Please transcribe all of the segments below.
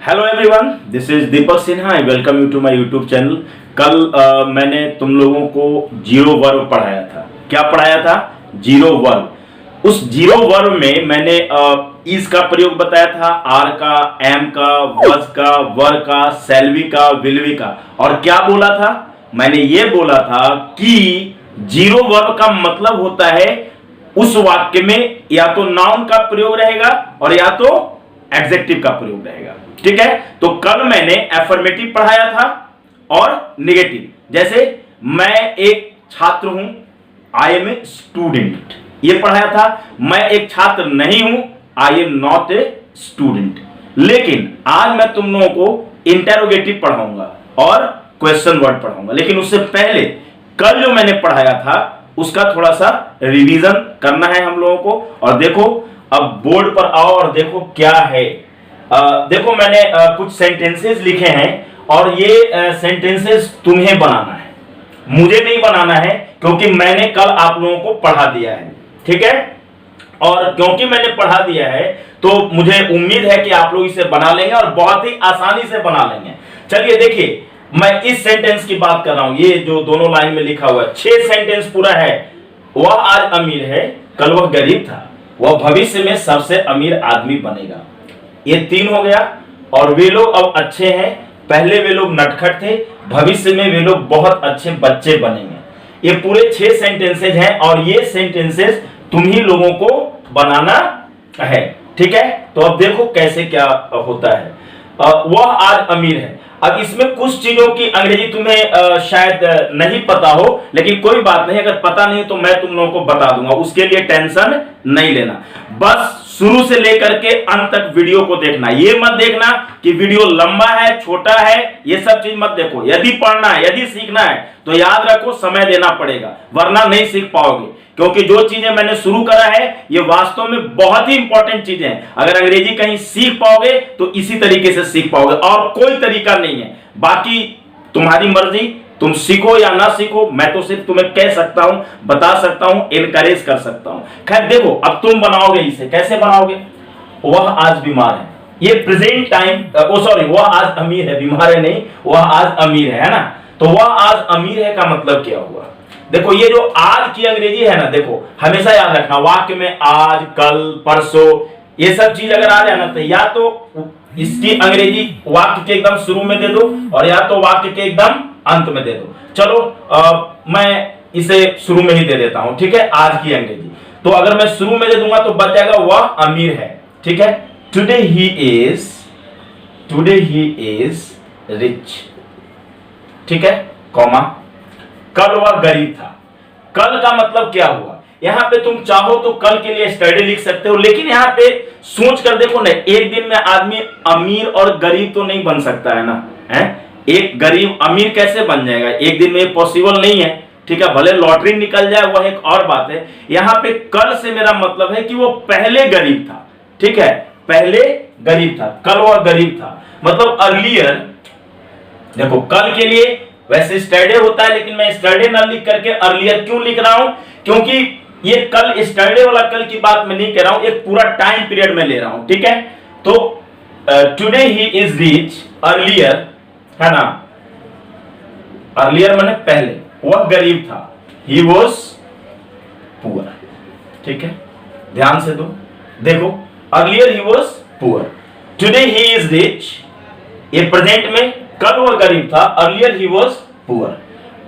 Hello everyone, this is Deepak Sinha. I welcome you to my YouTube channel. कल मैंने तुम लोगों को जीरो वर्ब पढ़ाया था। क्या पढ़ाया था? Zero verb. उस जीरो वर्ब में मैंने इज का प्रयोग बताया था, आर का, एम का, वज का, वर का, सेल्वी का, विल का। और क्या बोला था? मैंने ये बोला था कि जीरो वर्ब का मतलब होता है उस वाक्य में या तो नाउन का प्रयोग रहेगा और या तो एडजेक्टिव का प्रयोग रहेगा। ठीक है, तो कल मैंने एफर्मेटिव पढ़ाया था और नेगेटिव। जैसे मैं एक छात्र हूं, आई एम ए स्टूडेंट, ये पढ़ाया था। मैं एक छात्र नहीं हूं, आई एम नॉट ए स्टूडेंट। लेकिन आज मैं तुम लोगों को इंटेरोगेटिव पढ़ाऊंगा और क्वेश्चन वर्ड पढ़ाऊंगा। लेकिन उससे पहले कल जो मैंने पढ़ाया था उसका थोड़ा सा रिवीजन करना है हम लोगों को। और देखो, अब बोर्ड पर आओ और देखो क्या है। देखो, मैंने कुछ सेंटेंसेस लिखे हैं और ये सेंटेंसेस तुम्हें बनाना है, मुझे नहीं बनाना है, क्योंकि मैंने कल आप लोगों को पढ़ा दिया है। ठीक है, और क्योंकि मैंने पढ़ा दिया है तो मुझे उम्मीद है कि आप लोग इसे बना लेंगे और बहुत ही आसानी से बना लेंगे। चलिए देखिए, मैं इस सेंटेंस की बात कर रहा हूं, ये जो दोनों लाइन में लिखा हुआ है, 6 सेंटेंस पूरा है। वह आज अमीर है, कल वह गरीब था, वह भविष्य में सबसे अमीर आदमी बनेगा। ये 3 हो गया। और वे लोग अब अच्छे हैं, पहले वे लोग नटखट थे, भविष्य में वे लोग बहुत अच्छे बच्चे बनेंगे। ये पूरे 6 सेंटेंसेज हैं और ये सेंटेंसेज तुम ही लोगों को बनाना है। ठीक है, तो अब देखो कैसे क्या होता है। वह आज अमीर है। अब इसमें कुछ चीजों की अंग्रेजी तुम्हें शायद नहीं पता हो, लेकिन कोई बात नहीं, अगर पता नहीं तो मैं तुम लोगों को बता दूंगा, उसके लिए टेंशन नहीं लेना। बस शुरू से लेकर के अंत तक वीडियो को देखना। ये मत देखना कि वीडियो लंबा है, छोटा है, ये सब चीज मत देखो। यदि पढ़ना है, यदि सीखना है तो याद रखो समय देना पड़ेगा, वरना नहीं सीख पाओगे। क्योंकि जो चीजें मैंने शुरू करा है ये वास्तव में बहुत ही इंपॉर्टेंट चीजें हैं। अगर अंग्रेजी कहीं सीख पाओगे तो इसी तरीके से सीख पाओगे, और कोई तरीका नहीं है। बाकी तुम्हारी मर्जी, तुम सीखो या ना सीखो, मैं तो सिर्फ तुम्हें कह सकता हूं, बता सकता हूं, इनकरेज कर सकता हूं। खैर देखो, अब तुम बनाओगे इसे, कैसे बनाओगे? वह आज बीमार है, ये प्रेजेंट टाइम, वह आज अमीर है, बीमार है नहीं, वह आज अमीर है ना। तो वह आज अमीर है का मतलब क्या हुआ? देखो, ये जो आज की अंग्रेजी है ना, देखो हमेशा याद रखना, वाक्य में आज, कल, परसों, ये सब चीज अगर आ जाए ना तो या तो इसकी अंग्रेजी वाक्य के एकदम शुरू में दे दो और या तो वाक्य के एकदम अंत में दे दो। चलो मैं इसे शुरू में ही दे देता हूं। ठीक है, आज की अंग्रेजी तो अगर मैं शुरू में दे दूंगा तो बच जाएगा वह अमीर है। ठीक है, टुडे ही इज रिच। ठीक है, कॉमा, कल वह गरीब था। कल का मतलब क्या हुआ? यहां पे तुम चाहो तो कल के लिए स्टडी लिख सकते हो, लेकिन यहां पे सोच कर देखो ना, एक दिन में आदमी अमीर और गरीब तो नहीं बन सकता है ना, है? एक गरीब अमीर कैसे बन जाएगा? एक दिन में पॉसिबल नहीं है। ठीक है, भले लॉटरी निकल जाए वह एक और बात है। यहां पे कल से मेरा मतलब है कि वो पहले गरीब था। ठीक है, पहले गरीब था, कल वह गरीब था, मतलब अर्लियर। देखो, कल के लिए वैसे स्टरडे होता है, लेकिन मैं स्टरडे ना लिख करके अर्लियर क्यों लिख रहा हूं? क्योंकि ये कल, स्टरडे वाला कल की बात मैं नहीं कह रहा हूं, एक पूरा टाइम पीरियड में ले रहा हूं। ठीक है, तो today he is rich, earlier है ना, अर्लियर माने पहले, वह गरीब था, ही वॉज पुअर। ठीक है, ध्यान से दो, देखो, earlier he was poor, today he is rich, ये प्रेजेंट में, कल वह गरीब था, अर्लियर ही वॉज पुअर।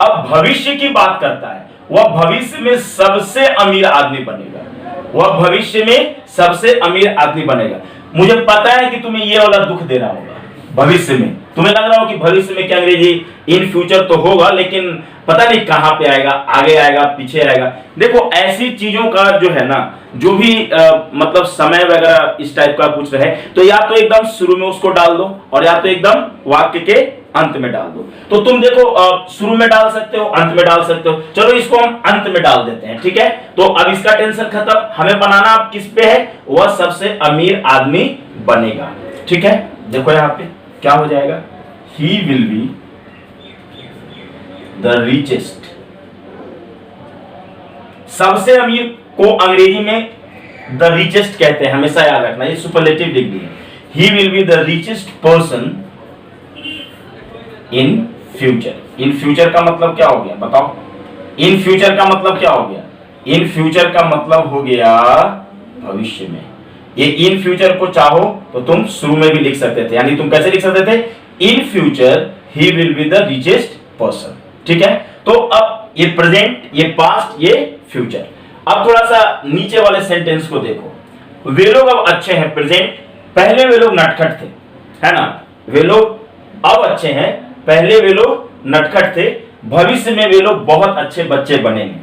अब भविष्य की बात करता है, वह भविष्य में सबसे अमीर आदमी बनेगा, वह भविष्य में सबसे अमीर आदमी बनेगा। मुझे पता है कि तुम्हें यह वाला दुख देना होगा भविष्य में, तुम्हें लग रहा हो कि भविष्य में क्या अंग्रेजी इन फ्यूचर तो होगा, लेकिन पता नहीं कहां पे आएगा, आगे आएगा, पीछे आएगा। देखो, ऐसी चीजों का जो है ना, जो भी मतलब समय वगैरह इस टाइप का कुछ रहे तो या तो एकदम शुरू में उसको डाल दो और या तो एकदम वाक्य के अंत में डाल दो। तो तुम देखो, शुरू में डाल सकते हो, अंत में डाल सकते हो। चलो इसको हम अंत में डाल देते हैं। ठीक है, तो अब इसका टेंशन खत्म। हमें बनाना अब किस पे है? वह सबसे अमीर आदमी बनेगा। ठीक है, देखो यहां पे क्या हो जाएगा, he will be the richest. सबसे अमीर को अंग्रेजी में द रिचेस्ट कहते हैं, हमेशा याद रखना, ये सुपरलेटिव डिग्री है। He will be the richest person in future. In future का मतलब क्या हो गया बताओ? इन फ्यूचर का मतलब क्या हो गया? इन फ्यूचर का मतलब हो गया भविष्य में। ये इन फ्यूचर को चाहो तो तुम शुरू में भी लिख सकते थे, यानी तुम कैसे लिख सकते थे? In future he will be the richest person. ठीक है, तो अब ये प्रेजेंट, ये पास्ट, ये फ्यूचर। अब थोड़ा सा नीचे वाले सेंटेंस को देखो। वे लोग अब अच्छे हैं, प्रेजेंट। पहले वे लोग नटखट थे, है ना? वे लोग अब अच्छे हैं, पहले वे लोग नटखट थे, भविष्य में वे लोग बहुत अच्छे बच्चे बनेंगे।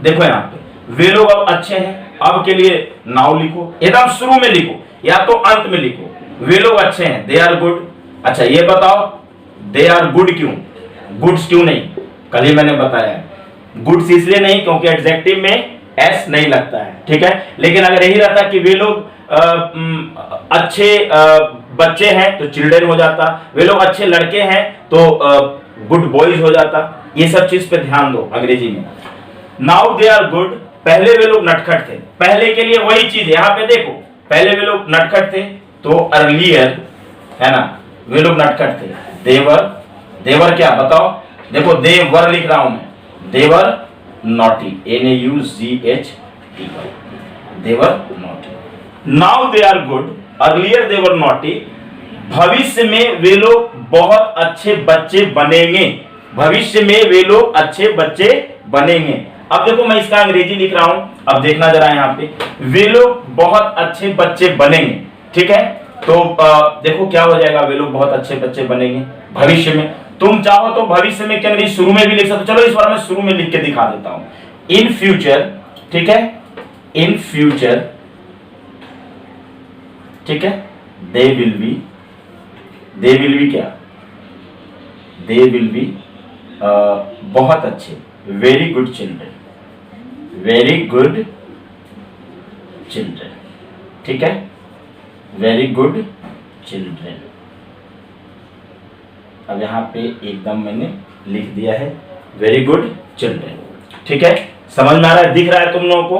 देखो यहाँ पे वे लोग अब अच्छे हैं, अब के लिए नाउ लिखो, एकदम शुरू में लिखो या तो अंत में लिखो। वे लोग अच्छे हैं, दे आर गुड। अच्छा ये बताओ दे आर गुड क्यों? गुड्स क्यों नहीं? कल ही मैंने बताया गुड्स इसलिए नहीं क्योंकि एडजेक्टिव में एस नहीं लगता है। ठीक है, लेकिन अगर यही रहता कि वे लोग अच्छे बच्चे हैं तो चिल्ड्रन हो जाता, वे लोग अच्छे लड़के हैं तो गुड बॉयज हो जाता। ये सब चीज पे ध्यान दो अंग्रेजी में। नाउ दे आर गुड, पहले वे लोग नटखट थे। पहले के लिए वही चीज है, यहाँ पे देखो पहले वे लोग नटखट थे तो अर्लियर, है ना, वे लोग नटखट थे। देवर, देवर क्या बताओ? देखो देवर लिख रहा हूं मैं, they were naughty, NAUGHT, they were naughty. Now they are good, earlier they were naughty, भविष्य में वे लोग बहुत अच्छे बच्चे बनेंगे। भविष्य में वे लोग अच्छे बच्चे बनेंगे। अब देखो मैं इसका अंग्रेजी लिख रहा हूं, अब देखना जरा यहाँ पे, वे लोग बहुत अच्छे बच्चे बनेंगे। ठीक है, तो देखो क्या हो जाएगा, वे लोग बहुत अच्छे बच्चे बनेंगे भविष्य में। तुम चाहो तो भविष्य में क्या अंग्रेजी शुरू में भी लिख सकते हो। चलो इस बार मैं शुरू में लिख के दिखा देता हूं। इन फ्यूचर, ठीक है, इन फ्यूचर, ठीक है, दे विल बी क्या? दे विल बी बहुत अच्छे, very good children, very good children. ठीक है, वेरी गुड चिल्ड्रन। अब यहाँ पे एकदम मैंने लिख दिया है वेरी गुड चिल्ड्रन। ठीक है, समझ में आ रहा है, दिख रहा है तुम लोगों को?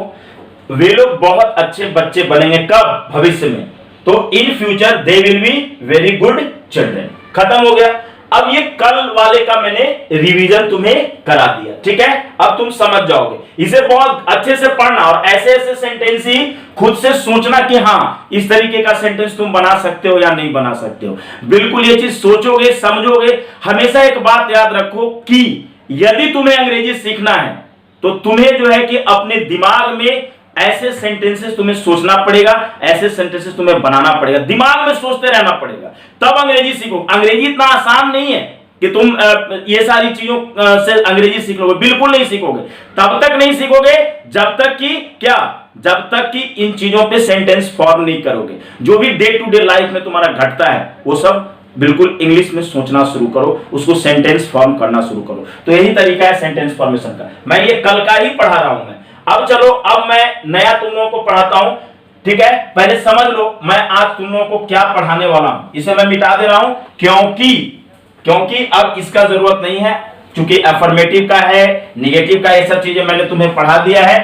वे लोग बहुत अच्छे बच्चे बनेंगे, कब? भविष्य में। तो in future they will be very good children. खत्म हो गया। अब ये कल वाले का मैंने रिवीजन तुम्हें करा दिया। ठीक है, अब तुम समझ जाओगे। इसे बहुत अच्छे से पढ़ना और ऐसे ऐसे सेंटेंस ही खुद से सोचना कि हाँ इस तरीके का सेंटेंस तुम बना सकते हो या नहीं बना सकते हो। बिल्कुल ये चीज सोचोगे, समझोगे। हमेशा एक बात याद रखो कि यदि तुम्हें अंग्रेजी सीखना है तो तुम्हें जो है कि अपने दिमाग में ऐसे सेंटेंसेस तुम्हें सोचना पड़ेगा, ऐसे सेंटेंसेस तुम्हें बनाना पड़ेगा, दिमाग में सोचते रहना पड़ेगा, तब अंग्रेजी सीखो। अंग्रेजी इतना आसान नहीं है कि तुम ये सारी चीजों से अंग्रेजी सीख लोगे, बिल्कुल नहीं सीखोगे। तब तक नहीं सीखोगे जब तक कि क्या? जब तक कि इन चीजों पे सेंटेंस फॉर्म नहीं करोगे। जो भी डे टू डे लाइफ में तुम्हारा घटता है वो सब बिल्कुल इंग्लिश में सोचना शुरू करो, उसको सेंटेंस फॉर्म करना शुरू करो। तो यही तरीका है सेंटेंस फॉर्मेशन का। मैं ये कल का ही पढ़ा रहा हूं मैं। अब चलो, अब मैं नया तुम लोगों को पढ़ाता हूं। ठीक है, पहले समझ लो मैं आज तुम लोगों को क्या पढ़ाने वाला हूं। इसे मैं मिटा दे रहा हूं क्योंकि अब इसका जरूरत नहीं है, क्योंकि अफर्मेटिव का है, निगेटिव का, ये सब चीजें मैंने तुम्हें पढ़ा दिया है।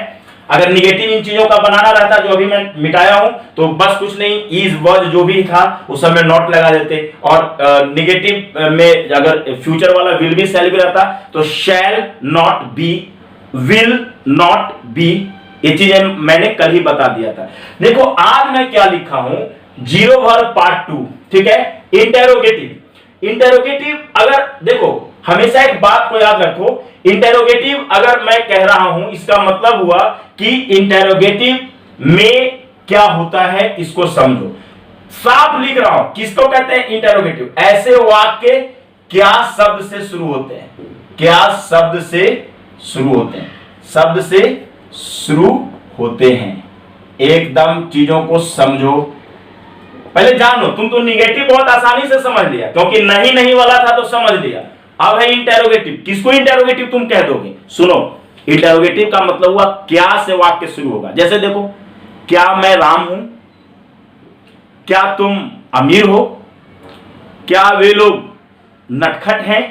अगर निगेटिव इन चीजों का बनाना रहता जो अभी मैं मिटाया हूं तो बस कुछ नहीं, इज वर्ड जो भी था उस समय नॉट लगा देते, और निगेटिव में अगर फ्यूचर वाला विल बी शैल भी रहता तो shall not be, will not be, ये चीजें मैंने कल ही बता दिया था। देखो आज मैं क्या लिखा हूं, जीरो वर्ब पार्ट 2। ठीक है, इंटेरोगेटिव। इंटेरोगेटिव अगर देखो हमेशा एक बात को याद रखो, इंटेरोगेटिव अगर मैं कह रहा हूं इसका मतलब हुआ कि इंटेरोगेटिव में क्या होता है इसको समझो। साफ लिख रहा हूं, किसको कहते हैं इंटेरोगेटिव? ऐसे वाक्य क्या शब्द से शुरू होते हैं, क्या शब्द से शुरू होते हैं, शब्द से शुरू होते हैं। एकदम चीजों को समझो, पहले जान लो। तुम तो निगेटिव बहुत आसानी से समझ लिया क्योंकि नहीं नहीं वाला था तो समझ लिया। अब है इंटेरोगेटिव। किसको इंटेरोगेटिव तुम कह दोगे? सुनो, इंटेरोगेटिव का मतलब हुआ क्या से वाक्य शुरू होगा। जैसे देखो, क्या मैं राम हूं, क्या तुम अमीर हो, क्या वे लोग नटखट हैं,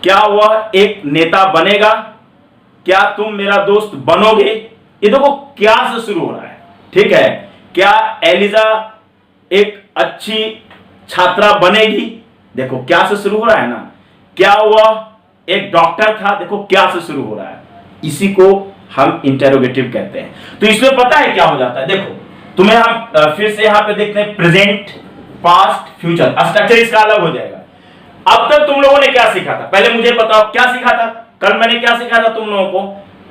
क्या वह एक नेता बनेगा, क्या तुम मेरा दोस्त बनोगे। ये देखो क्या से शुरू हो रहा है। ठीक है, क्या एलिजा एक अच्छी छात्रा बनेगी। देखो क्या से शुरू हो रहा है ना, क्या हुआ, एक डॉक्टर था, देखो क्या से शुरू हो रहा है, इसी को हम इंटेरोगेटिव कहते हैं। तो इसमें पता है क्या हो जाता है, देखो तुम्हें हम फिर से यहां पे देखते हैं, प्रेजेंट, पास्ट, फ्यूचर, स्ट्रक्चर इसका अलग हो जाएगा। अब तक तुम लोगों ने क्या सीखा था, पहले मुझे बताओ क्या सीखा था। कल मैंने क्या सीखा था तुम लोगों को,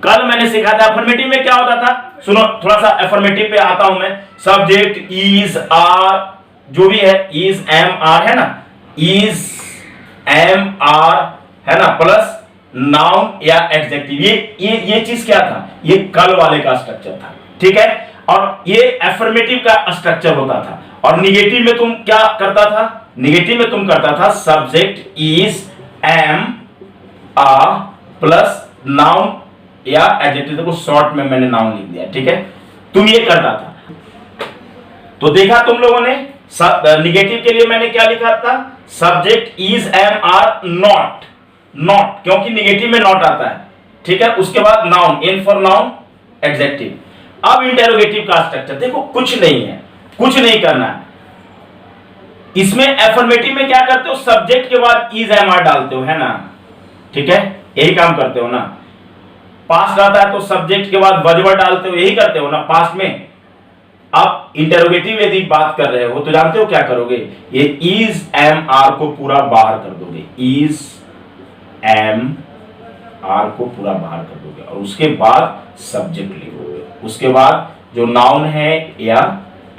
कल मैंने सीखा था अफर्मेटिव में क्या होता था। सुनो थोड़ा सा अफर्मेटिव पे आता हूं मैं। सब्जेक्ट इज, आर, जो भी है, इज, एम, आर है ना, इज, एम, आर है ना, प्लस नाउन या एडजेक्टिव। ये चीज क्या था, ये कल वाले का स्ट्रक्चर था, ठीक है। और ये अफर्मेटिव का स्ट्रक्चर होता था। और निगेटिव में तुम क्या करता था, निगेटिव में तुम करता था subject is, am, are plus noun या एडजेक्टिव। देखो शॉर्ट में मैंने नाउन लिख दिया, ठीक है, तुम ये करता था। तो देखा तुम लोगों ने, निगेटिव के लिए मैंने क्या लिखा था, subject is, am, are, not, not, क्योंकि निगेटिव में नॉट आता है, ठीक है। उसके बाद noun, N for noun, adjective. अब इंटेरोगेटिव का स्ट्रक्चर देखो, कुछ नहीं है, कुछ नहीं करना है इसमें। एफर्मेटिव में क्या करते हो, सब्जेक्ट के बाद इज, एम, आर डालते हो, है ना, ठीक है, यही काम करते हो ना। पास्ट आता है तो सब्जेक्ट के बाद वजवर डालते हो, यही करते हो ना पास्ट में। आप इंटेरोगेटिव यदि बात कर रहे हो तो जानते हो क्या करोगे, ये इज, एम, आर को पूरा बाहर कर दोगे, इज, एम, आर को पूरा बाहर कर दोगे, और उसके बाद सब्जेक्ट लिखोगे, उसके बाद जो नाउन है या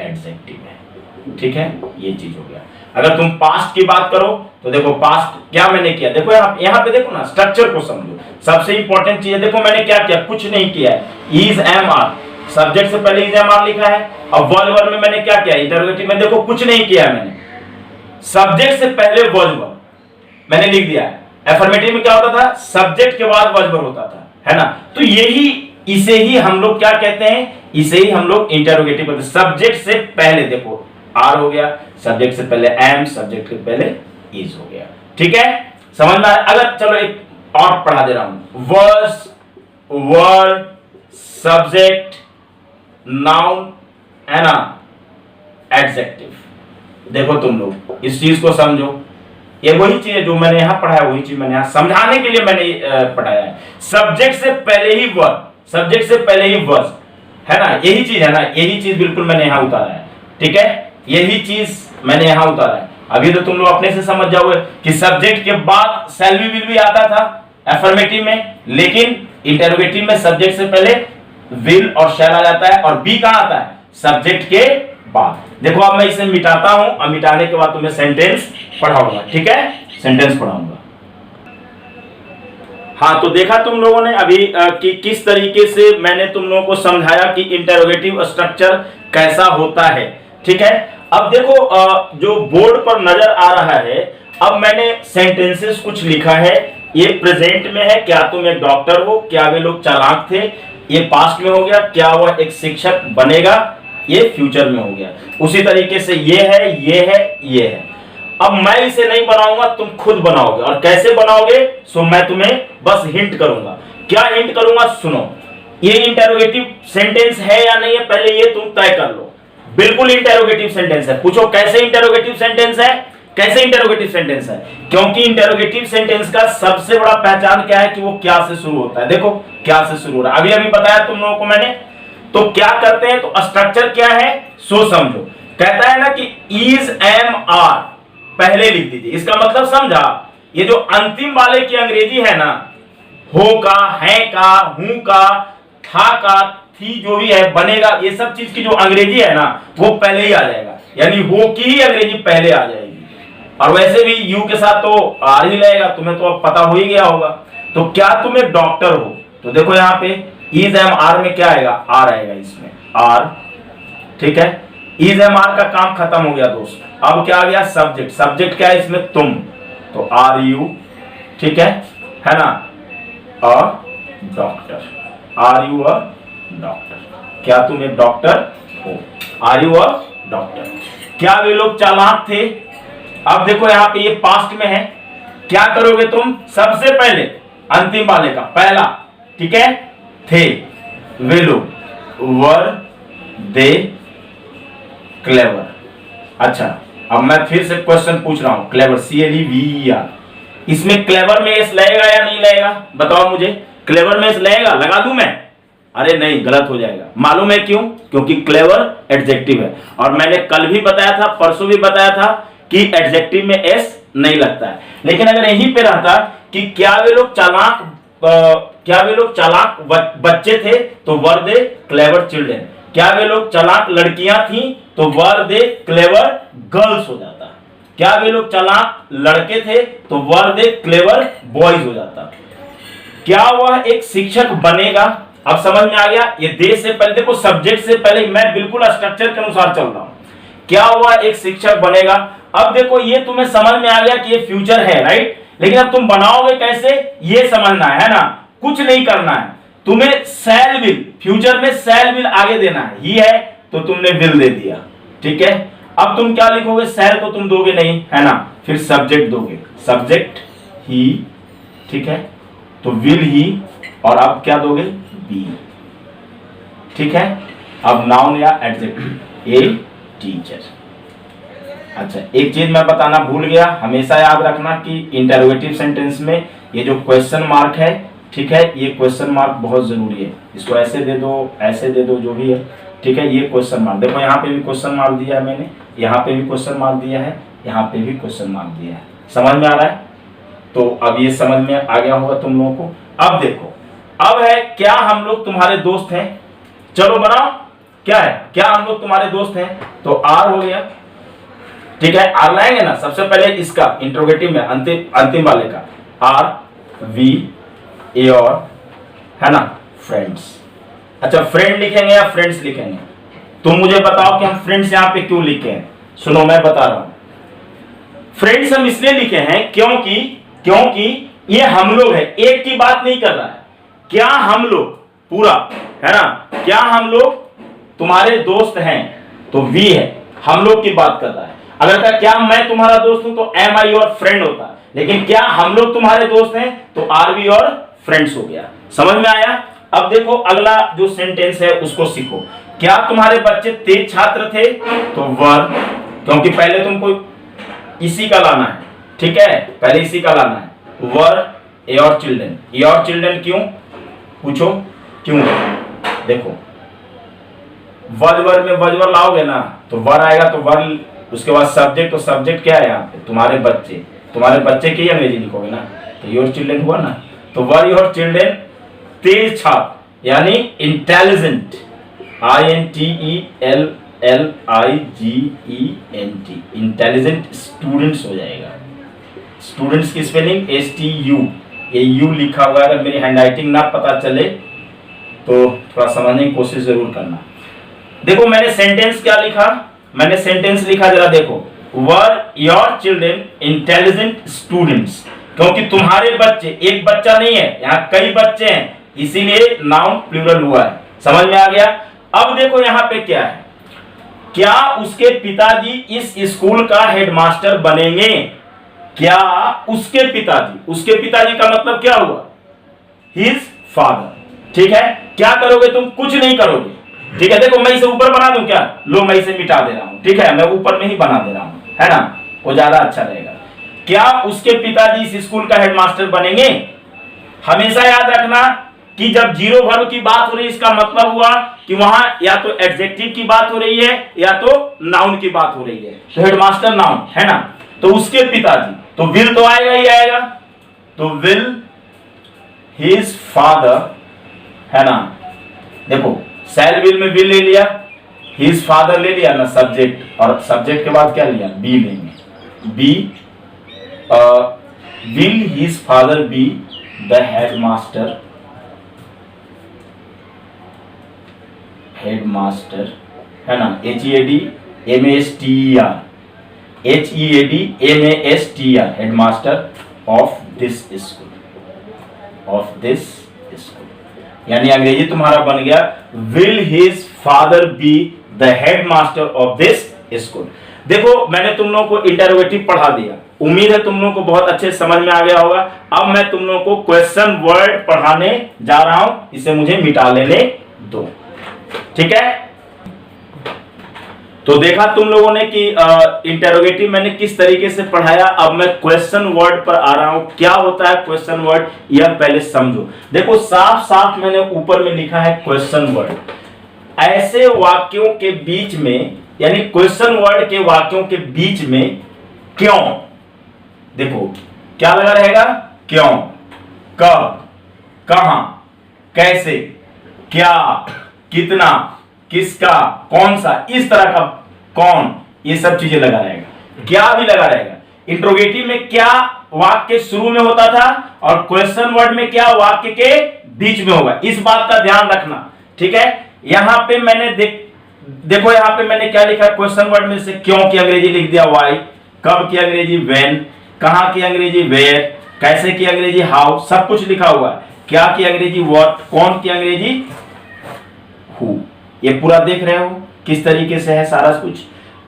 एडजेक्टिव है, ठीक है, ये चीज हो गया। अगर तुम पास्ट की बात करो तो देखो पास्ट क्या मैंने किया, देखो यहाँ पे देखो ना, स्ट्रक्चर को समझो। सबसे इंपॉर्टेंट चीज है, देखो मैंने क्या किया, कुछ नहीं किया है, इज, एम, आर, सब्जेक्ट से पहले इज, एम, आर लिखा है। और वर्ब वर्ब में मैंने क्या किया, इंटरोगेटिव में देखो कुछ नहीं किया है मैंने, सब्जेक्ट से पहले वर्ब वर्ब मैंने लिख दिया है। एफर्मेटिव में क्या होता था, सब्जेक्ट के बाद वर्ब वर्ब होता था, है ना। तो यही, इसे ही हम लोग क्या कहते हैं, इसे ही हम लोग इंटरोगेटिव कहते हैं। सब्जेक्ट से पहले देखो आर हो गया, सब्जेक्ट से पहले एम, सब्जेक्ट के पहले इज हो गया, ठीक है, समझ में आया। अगर चलो एक और पढ़ा दे रहा हूं, वर्स, वर्ड, सब्जेक्ट, नाउन है ना, एडजेक्टिव। देखो तुम लोग इस चीज को समझो, ये वही चीज है जो मैंने यहां पढ़ाया, वही चीज मैंने यहां समझाने के लिए मैंने पढ़ाया है। सब्जेक्ट से पहले ही वर्ब, सब्जेक्ट से पहले ही वर्ब, है ना, यही चीज है ना, यही चीज बिल्कुल मैंने यहां उतारा है, ठीक है, यही चीज मैंने यहां उतारा है। अभी तो तुम लोग अपने से समझ जाओगे कि सब्जेक्ट के बाद शैल बी विल भी आता था अफर्मेटिव में, लेकिन इंटरोगेटिव में सब्जेक्ट से पहले विल और शैल आ जाता है, और बी कहां आता है, सब्जेक्ट के बाद। देखो अब मैं इसे मिटाता हूं, और मिटाने के बाद तुम्हें सेंटेंस पढ़ाऊंगा, ठीक है, सेंटेंस पढ़ाऊंगा। हाँ, तो देखा तुम लोगों ने अभी कि किस तरीके से मैंने तुम लोगों को समझाया कि इंटरोगेटिव स्ट्रक्चर कैसा होता है, ठीक है। अब देखो जो बोर्ड पर नजर आ रहा है, अब मैंने सेंटेंसेस कुछ लिखा है। ये प्रेजेंट में है, क्या तुम एक डॉक्टर हो, क्या वे लोग चालाक थे। ये पास्ट में हो गया, क्या वह एक शिक्षक बनेगा, ये फ्यूचर में हो गया। उसी तरीके से ये है, ये है, ये है। अब मैं इसे नहीं बनाऊंगा, तुम खुद बनाओगे। और कैसे बनाओगे, सो मैं तुम्हें बस हिंट करूंगा। क्या हिंट करूंगा, सुनो, ये इंटेरोगेटिव सेंटेंस है या नहीं है, पहले ये तुम तय कर लो। बिल्कुल इंटेरोगेटिव सेंटेंस है। पूछो कैसे इंटेरोगेटिव सेंटेंस है, कैसे इंटेरोगेटिव सेंटेंस है, क्योंकि इंटेरोगेटिव सेंटेंस का सबसे बड़ा पहचान क्या है कि वो क्या से शुरू होता है। देखो क्या से शुरू हो रहा है, अभी अभी बताया तुम लोगों को मैंने। तो क्या करते हैं, तो स्ट्रक्चर क्या है सो समझो। कहता है ना कि इज, एम, आर पहले लिख दीजिए, इसका मतलब समझा। ये जो अंतिम वाले की अंग्रेजी है ना, हो का, है का, हूं का, था का, थी, जो भी है, बनेगा, ये सब चीज की जो अंग्रेजी है ना, वो पहले ही आ जाएगा। यानी हो की ही अंग्रेजी पहले आ जाएगी। और वैसे भी यू के साथ तो आर ही लगेगा, तुम्हें तो अब पता हो ही गया होगा। तो क्या तुम एक डॉक्टर हो, तो देखो यहाँ पे इज, एम, आर में क्या आएगा, आर आएगा इसमें, आर, ठीक है। इज, एम, आर का काम खत्म हो गया दोस्त। अब क्या आ गया, सब्जेक्ट। सब्जेक्ट क्या है इसमें, तुम, तो आर यू, ठीक है ना, a doctor, are you a doctor. क्या तुम एक डॉक्टर हो, आर यू अ डॉक्टर। क्या वे लोग चालाक थे। अब देखो यहाँ पे ये पास्ट में है, क्या करोगे तुम, सबसे पहले अंतिम वाले का पहला, ठीक है, थे, वे लोग, वर दे क्लेवर, अच्छा, अब मैं फिर से क्वेश्चन पूछ रहा हूं, क्लेवर, CLEVER, इसमें क्लेवर में एस लगेगा या नहीं लगेगा? बताओ मुझे, क्लेवर में एस लगेगा? लगा दूं मैं? अरे नहीं, गलत हो जाएगा। मालूम है क्यों? क्योंकि क्लेवर एडजेक्टिव है, और मैंने कल भी बताया था, परसों भी बताया था कि एडजेक्टिव में एस नहीं लगता है। लेकिन अगर यहीं पे रहता कि क्या वे लोग चालाक बच्चे थे, तो वर दे क्लेवर चिल्ड्रन। क्या वे लोग चालाक लड़कियां थी, तो वर दे क्लेवर गर्ल्स हो जाता। क्या वे लोग चालाक लड़के थे, तो वर दे क्लेवर बॉयज हो जाता। क्या वह एक शिक्षक बनेगा? अब समझ में आ गया? ये दे से पहले देखो, सब्जेक्ट से पहले मैं बिल्कुल स्ट्रक्चर के अनुसार चल रहा हूं। क्या वह एक शिक्षक बनेगा? अब देखो, ये तुम्हें समझ में आ गया कि ये फ्यूचर है, राइट? लेकिन अब तुम बनाओगे कैसे, ये समझना है ना। कुछ नहीं करना है तुम्हें, शैल विल, फ्यूचर में शैल विल आगे देना है। ही है तो तुमने विल दे दिया, ठीक है। अब तुम क्या लिखोगे? शैल तो तुम दोगे नहीं, है ना, फिर सब्जेक्ट दोगे, सब्जेक्ट ही, ठीक है, तो विल ही, और अब क्या दोगे? बी, ठीक है। अब नाउन या एडजेक्टिव, ए टीचर। अच्छा, एक चीज मैं बताना भूल गया, हमेशा याद रखना कि इंटरोगेटिव सेंटेंस में ये जो क्वेश्चन मार्क है, ठीक है, ये क्वेश्चन मार्क बहुत जरूरी है। इसको ऐसे दे दो, ऐसे दे दो, जो भी है, ठीक है। ये क्वेश्चन मार्क देखो, यहाँ पे भी क्वेश्चन मार्क दिया है मैंने, यहाँ पे भी क्वेश्चन मार्क दिया है, यहाँ पे भी क्वेश्चन मार्क दिया है। समझ में आ रहा है? तो अब ये समझ में आ गया होगा तुम लोगों को। अब देखो, अब है क्या हम लोग तुम्हारे दोस्त हैं? चलो बनाओ, क्या है, क्या हम लोग तुम्हारे दोस्त हैं? तो आर हो गया, ठीक है। आर लाएंगे ना सबसे पहले, इसका इंट्रोगेटिव में अंतिम वाले का, आर वी ए और, है ना, फ्रेंड्स। अच्छा, फ्रेंड लिखेंगे या फ्रेंड्स लिखेंगे? तुम मुझे बताओ कि हम फ्रेंड्स यहां पे क्यों लिखे हैं। सुनो, मैं बता रहा हूं। फ्रेंड्स हम इसलिए लिखे हैं क्योंकि ये हम लोग है, एक की बात नहीं कर रहा है। क्या हम लोग पूरा, है ना, क्या हम लोग तुम्हारे दोस्त हैं, तो वी है, हम लोग की बात कर रहा है। अगर कहा क्या मैं तुम्हारा दोस्त हूं, तो एम आई योर फ्रेंड होता। लेकिन क्या हम लोग तुम्हारे दोस्त हैं, तो आर वी और फ्रेंड्स हो गया। समझ में आया? अब देखो, अगला जो सेंटेंस है उसको सीखो। क्या तुम्हारे बच्चे तेज छात्र थे, तो वर, क्योंकि पहले तुमको इसी का लाना है, ठीक है, पहले इसी का लाना है। Were your children, your children क्यों पूछो, क्यों? देखो, वजवर में वजवर लाओगे ना, तो वर आएगा, तो वर, उसके बाद सब्जेक्ट, तो सब्जेक्ट क्या है यहाँ पे? तुम्हारे बच्चे की अंग्रेजी लिखोगे ना, तो योर चिल्ड्रन हुआ ना। तो वर योर चिल्ड्रन तेज छात्र, यानी इंटेलिजेंट, INTELLIGENT, इंटेलिजेंट स्टूडेंट्स हो जाएगा। स्टूडेंट्स की स्पेलिंग STU, ये यू लिखा हुआ है। अगर मेरी हैंडराइटिंग ना पता चले तो थोड़ा समझने की कोशिश जरूर करना। देखो, मैंने सेंटेंस क्या लिखा, मैंने सेंटेंस लिखा, जरा देखो, were your children intelligent students, क्योंकि तुम्हारे बच्चे, एक बच्चा नहीं है, यहाँ कई बच्चे हैं, इसीलिए नाउन प्लूरल हुआ है। समझ में आ गया? अब देखो यहाँ पे क्या है, क्या उसके पिताजी इस स्कूल का हेडमास्टर बनेंगे? क्या उसके पिताजी का मतलब क्या हुआ? हिज फादर, ठीक है। क्या करोगे तुम? कुछ नहीं करोगे, ठीक है। देखो, मैं इसे ऊपर बना दूं क्या? लो, मैं इसे मिटा दे रहा हूं, ठीक है, मैं ऊपर में ही बना दे रहा हूं, है ना, वो ज्यादा अच्छा रहेगा। क्या उसके पिताजी इस स्कूल का हेडमास्टर बनेंगे? हमेशा याद रखना कि जब जीरो वर्ब की बात हो रही है, इसका मतलब हुआ कि वहां या तो एडजेक्टिव की बात हो रही है या तो नाउन की बात हो रही है। तो हेडमास्टर नाउन है ना, तो उसके पिताजी, तो विल तो आएगा ही आएगा, तो विल हिज फादर, है ना। देखो, शैल विल में विल ले लिया, हिज फादर ले लिया ना सब्जेक्ट, और सब्जेक्ट के बाद क्या लिया? बी लेंगे। Be, will his father be the headmaster, है ना, HEADMASTER, headmaster of this school, यानी अंग्रेजी तुम्हारा बन गया, will his father be the headmaster of this school. देखो, मैंने तुम लोगों को इंटरोगेटिव पढ़ा दिया, उम्मीद है तुम लोगों को बहुत अच्छे समझ में आ गया होगा। अब मैं तुम लोगों को क्वेश्चन वर्ड पढ़ाने जा रहा हूं, इसे मुझे मिटा लेने दो, ठीक है। तो देखा तुम लोगों ने कि इंटेरोगेटिव मैंने किस तरीके से पढ़ाया। अब मैं क्वेश्चन वर्ड पर आ रहा हूं। क्या होता है क्वेश्चन वर्ड, यह पहले समझो। देखो साफ साफ मैंने ऊपर में लिखा है क्वेश्चन वर्ड। ऐसे वाक्यों के बीच में, यानी क्वेश्चन वर्ड के वाक्यों के बीच में क्यों, देखो क्या लगा रहेगा, क्यों, कब, कहां, कैसे, क्या, कितना, किसका, कौन सा, इस तरह का, कौन, ये सब चीजें लगा रहेगा। क्या भी लगा रहेगा। इंट्रोगेटिव में क्या वाक्य के शुरू में होता था और क्वेश्चन वर्ड में क्या वाक्य के बीच में होगा, इस बात का ध्यान रखना। ठीक है, यहां पे मैंने देखो यहां पे मैंने क्या लिखा, क्वेश्चन वर्ड में से क्यों की अंग्रेजी लिख दिया वाई, कब की अंग्रेजी व्हेन, कहां की अंग्रेजी वेयर, कैसे की अंग्रेजी हाउ, सब कुछ लिखा हुआ है। क्या की अंग्रेजी व्हाट, कौन की अंग्रेजी हु, ये पूरा देख रहे हो किस तरीके से है सारा कुछ।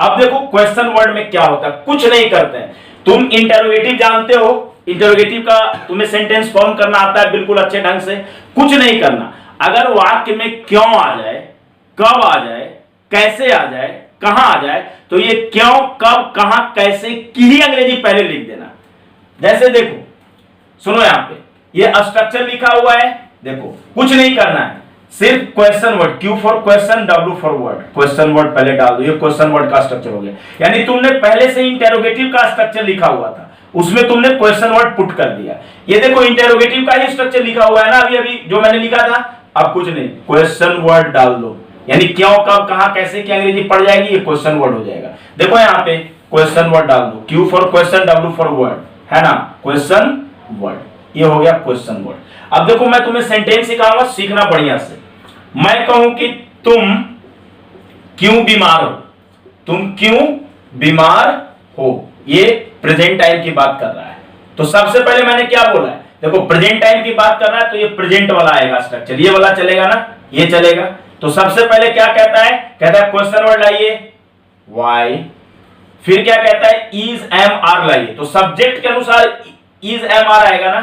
अब देखो क्वेश्चन वर्ड में क्या होता है, कुछ नहीं करते हैं। तुम इंटरोगेटिव जानते हो, इंटरोगेटिव का तुम्हें सेंटेंस फॉर्म करना आता है बिल्कुल अच्छे ढंग से। कुछ नहीं करना, अगर वाक्य में क्यों आ जाए, कब आ जाए, कैसे आ जाए, कहां आ जाए, तो ये क्यों, कब, कहां, कैसे की ही अंग्रेजी पहले लिख देना। जैसे देखो सुनो यहां पे ये स्ट्रक्चर लिखा हुआ है, देखो कुछ नहीं करना है, सिर्फ question word, Q for question, W for word, question word पहले डाल दो। ये क्वेश्चन वर्ड का स्ट्रक्चर हो गया। यानी तुमने पहले से इंटेरोगेटिव का स्ट्रक्चर लिखा हुआ था, उसमें तुमने क्वेश्चन वर्ड पुट कर दिया। ये देखो इंटेरोगेटिव का ही स्ट्रक्चर लिखा हुआ है ना अभी अभी जो मैंने लिखा था। अब कुछ नहीं, क्वेश्चन वर्ड डाल दो, यानी क्यों, कब, कहां, कैसे की अंग्रेजी पड़ जाएगी, ये क्वेश्चन वर्ड हो जाएगा। देखो यहाँ पे क्वेश्चन वर्ड डाल दो, Q for question, W for word, है ना, क्वेश्चन वर्ड, ये हो गया क्वेश्चन वर्ड। अब देखो मैं तुम्हें सेंटेंस सिखाऊंगा, सीखना बढ़िया से। मैं कहूं कि तुम क्यों बीमार हो, तुम क्यों बीमार हो, ये प्रेजेंट टाइम की बात कर रहा है। तो सबसे पहले मैंने क्या बोला है, देखो प्रेजेंट टाइम की बात कर रहा है तो ये प्रेजेंट वाला आएगा स्ट्रक्चर, ये वाला चलेगा ना, ये चलेगा। तो सबसे पहले क्या कहता है, कहता है क्वेश्चन वर्ड लाइए व्हाई, फिर क्या कहता है इज एम आर लाइए। तो सब्जेक्ट के अनुसार इज एम आर आएगा ना,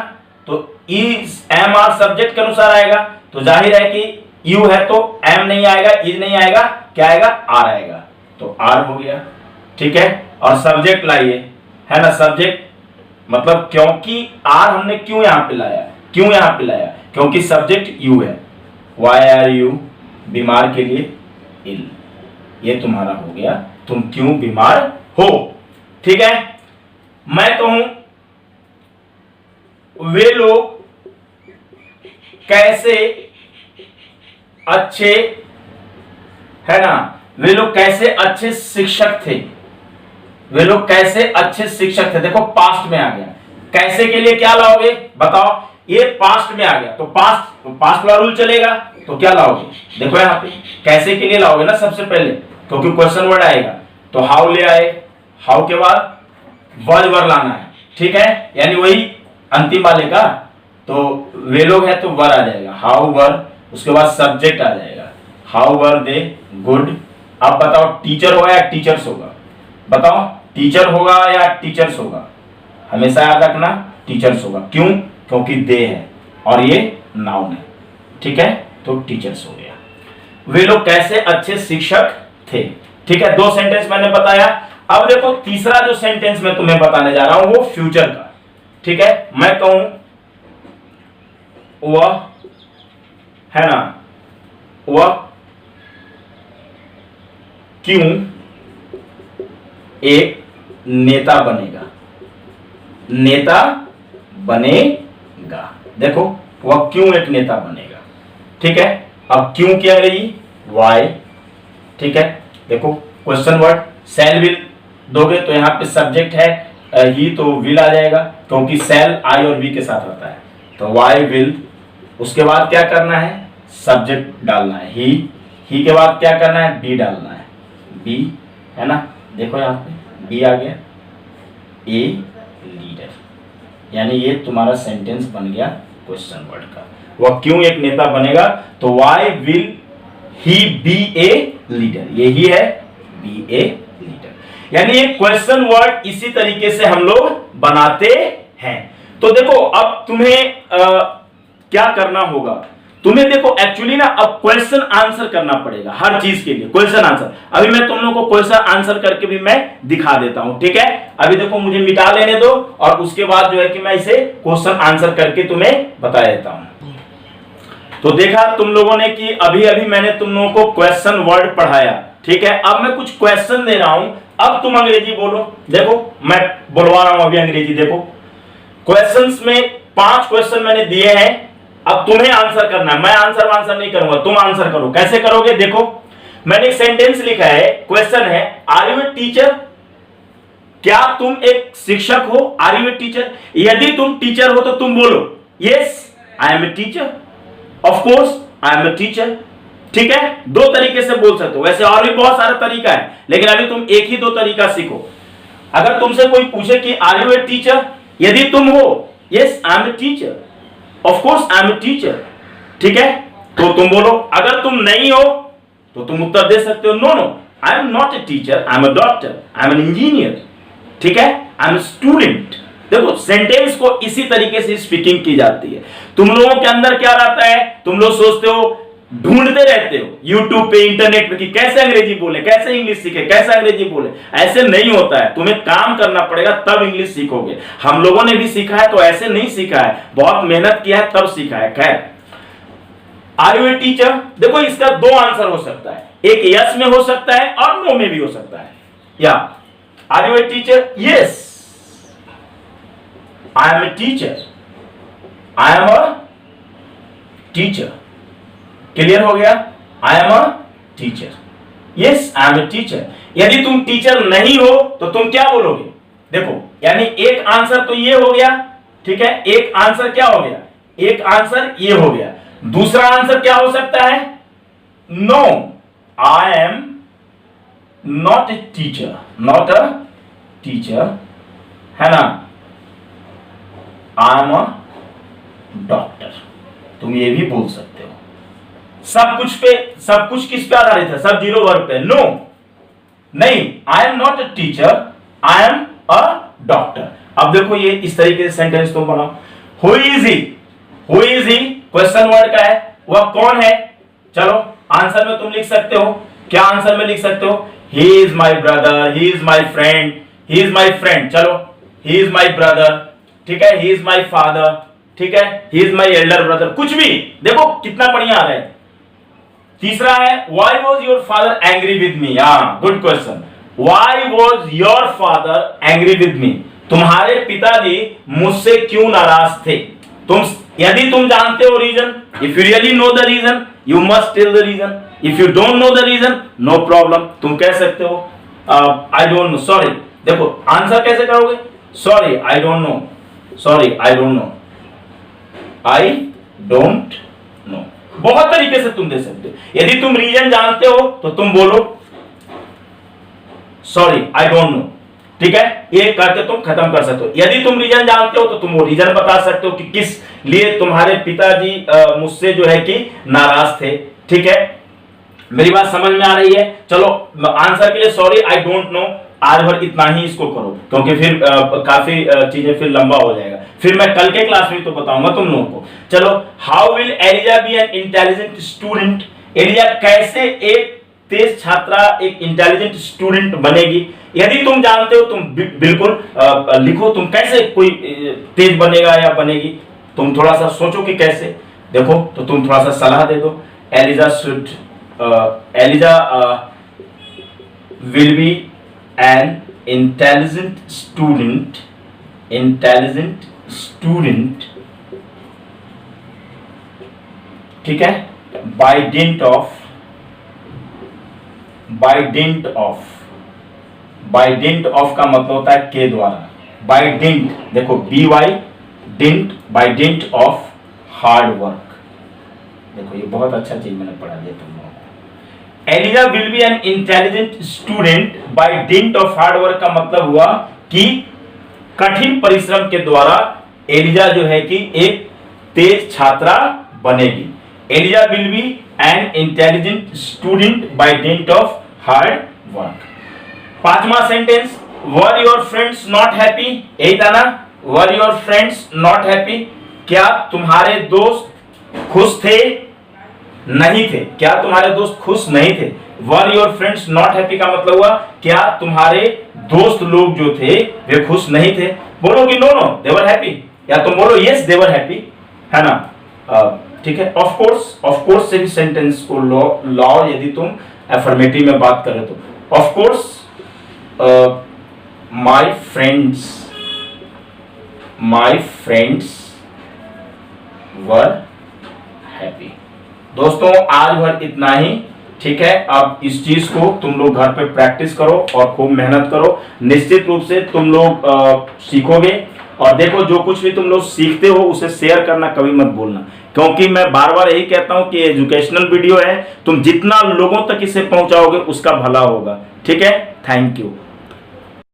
तो इज एम आर सब्जेक्ट के अनुसार आएगा, तो जाहिर है कि यू है तो एम नहीं आएगा, इज नहीं आएगा, क्या आएगा, आर आएगा, तो आर हो गया। ठीक है, और सब्जेक्ट लाइए, है ना, सब्जेक्ट मतलब क्योंकि आर हमने क्यों यहां पे लाया, क्यों यहां पे लाया, क्योंकि सब्जेक्ट यू है। वाई आर यू, बीमार के लिए इल, ये तुम्हारा हो गया, तुम क्यों बीमार हो। ठीक है, मैं कहूं वे लोग कैसे अच्छे, है ना, वे लोग कैसे अच्छे शिक्षक थे, वे लोग कैसे अच्छे शिक्षक थे। देखो पास्ट में आ गया, कैसे के लिए क्या लाओगे बताओ, ये पास्ट में आ गया तो पास्ट वाला रूल चलेगा, तो क्या लाओगे, देखो यहां पे कैसे के लिए लाओगे ना सबसे पहले, क्योंकि क्वेश्चन वर्ड आएगा तो हाउ ले आए, हाउ के बाद वर्ड वर लाना है। ठीक है, यानी वही अंतिम वाले का, तो वे लोग है तो वर आ जाएगा, हाउ वर, उसके बाद सब्जेक्ट आ जाएगा, हाउ वर दे गुड। अब बताओ टीचर होगा या टीचर्स होगा, बताओ टीचर होगा या टीचर्स होगा, हमेशा याद रखना टीचर्स होगा। क्यों, क्योंकि दे है और ये नाउन है। ठीक है, तो टीचर्स हो गया। वे लोग कैसे अच्छे शिक्षक थे। ठीक है, दो सेंटेंस मैंने बताया। अब देखो तीसरा जो सेंटेंस मैं तुम्हें बताने जा रहा हूं वो फ्यूचर का। ठीक है, मैं कहूं वह, है ना, वह क्यों एक नेता बनेगा, नेता बनेगा। देखो वह क्यों एक नेता बनेगा। ठीक है, अब क्यों की अंग्रेजी वाई। ठीक है, देखो क्वेश्चन वर्ड सेल विल दोगे तो यहां पे सब्जेक्ट है ही, तो विल आ जाएगा क्योंकि सेल आई और वी के साथ रहता है, तो वाई विल। उसके बाद क्या करना है, सब्जेक्ट डालना है ही के बाद क्या करना है, बी डालना है, बी, है ना, देखो यहां पे बी आ गया, ए लीडर, यानी ये तुम्हारा सेंटेंस बन गया क्वेश्चन वर्ड का। वह क्यों एक नेता बनेगा, तो why will he be a leader, यही है बी ए लीडर। यानी ये क्वेश्चन वर्ड इसी तरीके से हम लोग बनाते हैं। तो देखो अब तुम्हें क्या करना होगा, तुम्हें देखो एक्चुअली ना अब क्वेश्चन आंसर करना पड़ेगा हर चीज के लिए, क्वेश्चन आंसर। अभी मैं तुम लोगों को क्वेश्चन आंसर करके भी मैं दिखा देता हूं, ठीक है। अभी देखो मुझे मिटा लेने दो और उसके बाद जो है कि मैं इसे क्वेश्चन आंसर करके तुम्हें बता देता हूं। तो देखा तुम लोगों ने कि अभी अभी मैंने तुम लोगों को क्वेश्चन वर्ड पढ़ाया, ठीक है। अब मैं कुछ क्वेश्चन दे रहा हूं, अब तुम अंग्रेजी बोलो। देखो मैं बोलवा रहा हूं अभी अंग्रेजी। देखो क्वेश्चंस में 5 क्वेश्चन मैंने दिए हैं, अब तुम्हें आंसर करना है। मैं आंसर नहीं करूंगा, तुम आंसर करो। कैसे करोगे? देखो मैंने एक सेंटेंस लिखा है, क्वेश्चन है आर यू ए टीचर? क्या तुम एक शिक्षक हो? Are you a teacher? यदि तुम टीचर हो तो तुम बोलो yes I am a teacher, of course I am a teacher, ठीक है। 2 तरीके से बोल सकते हो, वैसे और भी बहुत सारा तरीका है, लेकिन अभी तुम एक ही 2 तरीका सीखो। अगर तुमसे कोई पूछे कि आर यू ए टीचर, यदि तुम हो yes I am a teacher, of course I am a teacher, ठीक है, तो तुम बोलो। अगर तुम नहीं हो तो तुम उत्तर दे सकते हो no no I am not a teacher, I am a doctor, I am an engineer, ठीक है, आई एम ए स्टूडेंट। देखो सेंटेंस को इसी तरीके से स्पीकिंग की जाती है। तुम लोगों के अंदर क्या रहता है, तुम लोग सोचते हो, ढूंढते रहते हो यूट्यूब पे, इंटरनेट पे कि कैसे अंग्रेजी बोले, कैसे इंग्लिश सीखे, कैसे अंग्रेजी बोले। ऐसे नहीं होता है, तुम्हें काम करना पड़ेगा तब इंग्लिश सीखोगे। हम लोगों ने भी सीखा है तो ऐसे नहीं सीखा है, बहुत मेहनत किया है तब सीखा है। खैर आर यू ए टीचर, देखो इसका 2 आंसर हो सकता है, एक यस में हो सकता है और नो में भी हो सकता है। या are you a teacher? Yes I am a teacher, I am a teacher. Clear हो गया? I am a teacher, yes I am a teacher. यदि तुम टीचर नहीं हो तो तुम क्या बोलोगे? देखो यानी एक आंसर तो ये हो गया, ठीक है, एक आंसर क्या हो गया, एक आंसर ये हो गया। दूसरा आंसर क्या हो सकता है? No I am not a teacher, not a teacher, है ना, आई एम अ डॉक्टर। तुम ये भी बोल सकते हो। सब कुछ किस पे आधारित है? सब 0 वर्ब पे। नो नहीं, आई am not a teacher, I am a doctor. अब देखो ये इस तरीके से सेंटेंस तुम बनाओ। Who is he? Who is he question word का है, वह कौन है? चलो आंसर में तुम लिख सकते हो, क्या आंसर में लिख सकते हो? He is my brother, he is my friend, he is my friend, चलो ही इज माई ब्रदर, ठीक है, ही इज माई फादर, ठीक है, he is my elder brother, कुछ भी। देखो कितना बढ़िया आ रहा है। तीसरा है why was your father angry with me? हाँ good question. Why was your father angry with me? तुम्हारे पिताजी मुझसे क्यों नाराज थे? यदि तुम जानते हो reason, if you really know the reason you must tell the reason, if you don't know the reason no problem, तुम कह सकते हो आई डोंट नो, सॉरी। देखो आंसर कैसे करोगे? Sorry I don't know, sorry I don't know, I don't know. बहुत तरीके से तुम दे सकते हो। यदि तुम रीजन जानते हो तो तुम बोलो सॉरी आई डोंट नो, ठीक है, ये करके तुम खत्म कर सकते हो। यदि तुम रीजन जानते हो तो तुम वो रीजन बता सकते हो कि किस लिए तुम्हारे पिताजी मुझसे जो है कि नाराज थे, ठीक है। मेरी बात समझ में आ रही है? चलो आंसर के लिए सॉरी आई डोंट नो, आज भर इतना ही इसको करो, क्योंकि फिर काफी चीजें फिर लंबा हो जाएगा। फिर मैं कल के क्लास में तो बताऊंगा तुम लोगों को। चलो how will Eliza be an intelligent student? Eliza कैसे एक तेज छात्रा, एक इंटेलिजेंट स्टूडेंट बनेगी? यदि तुम जानते हो तुम बिल्कुल लिखो, तुम कैसे कोई तेज बनेगा या बनेगी। तुम थोड़ा सा सोचो कि कैसे, देखो तो तुम थोड़ा सा सलाह दे दो। Eliza should Eliza will be an intelligent student, ठीक है, by dint of का मतलब होता है के द्वारा। by dint देखो by dint, by dint of hard work। देखो ये बहुत अच्छा चीज मैंने पढ़ा दिया तुम लोगों को। Eliza will be an intelligent student by dint of hard work का मतलब हुआ कि कठिन परिश्रम के द्वारा एलिजा जो है कि एक तेज छात्रा बनेगी। Eliza will be an intelligent student by dint of hard work. 5वां sentence, were your friends not happy? यही था ना, were your friends not happy? क्या तुम्हारे दोस्त खुश थे नहीं थे? क्या तुम्हारे दोस्त खुश नहीं थे? वर योर फ्रेंड्स नॉट हैप्पी का मतलब हुआ क्या तुम्हारे दोस्त लोग जो थे वे खुश नहीं थे? बोलोगे no no they were happy, या तुम बोलो यस दे वर हैप्पी, है ना? ठीक है। ऑफ कोर्स से भी सेंटेंस को लॉ यदि तुम एफर्मेटिव में बात करें तो of course my friends were happy. दोस्तों आज भर इतना ही, ठीक है। अब इस चीज को तुम लोग घर पे प्रैक्टिस करो और खूब मेहनत करो, निश्चित रूप से तुम लोग सीखोगे। और देखो जो कुछ भी तुम लोग सीखते हो उसे शेयर करना कभी मत भूलना, क्योंकि मैं बार बार यही कहता हूं कि एजुकेशनल वीडियो है, तुम जितना लोगों तक इसे पहुंचाओगे उसका भला होगा, ठीक है। Thank you.